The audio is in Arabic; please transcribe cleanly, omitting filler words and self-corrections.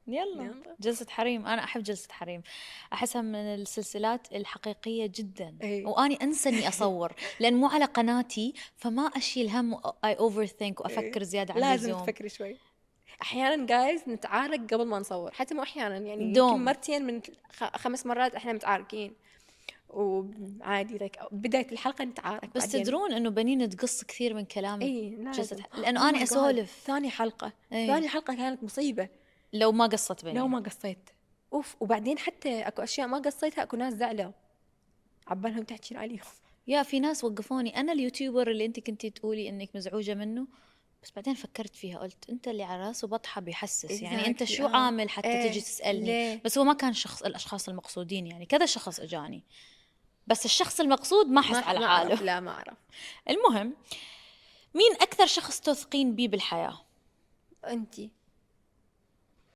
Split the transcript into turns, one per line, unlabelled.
يلا جلسة حريم، أنا أحب جلسة حريم، أحسها من السلسلات الحقيقية جدا.
اي
وأني أنسى إني أصور لأن مو على قناتي، فما أشيل هم I overthink
اي
وأفكر زيادة عن
لازم
اللزوم.
تفكري شوي. احيانا جايز نتعارك قبل ما نصور، حتى مو احيانا، يعني يمكن
دوم.
مرتين من 5 مرات احنا متعاركين، وعادي لك بداية الحلقة نتعارك
بس
بعدين.
تدرون إنه بنين تقص كثير من كلام
اي
جلسة
لازم.
لأنه
اوه
أنا
ماي جاد،
أسولف.
ثاني حلقة،
إيه
ثاني حلقة كانت مصيبة.
لو ما قصت
لو
بنين.
ما قصيت اوف، وبعدين حتى اكو اشياء ما قصيتها، اكو ناس زعلوا عبالهم تحكين عليهم.
يا في ناس وقفوني، أنا اليوتيوبر اللي أنت كنتي تقولي إنك مزعوجة منه، بس بعدين فكرت فيها قلت أنت اللي على راسه بطحة بيحسس، يعني أنت
اكزاكتلي
شو
اه.
عامل حتى تجي
ايه
تسألني؟
ليه.
بس هو ما كان الأشخاص المقصودين، يعني كذا شخص إجاني، بس الشخص المقصود ما حس على
ما
حاله.
اعرف، لا ما اعرف.
المهم، مين أكثر شخص تثقين بيه بالحياة؟
انتي.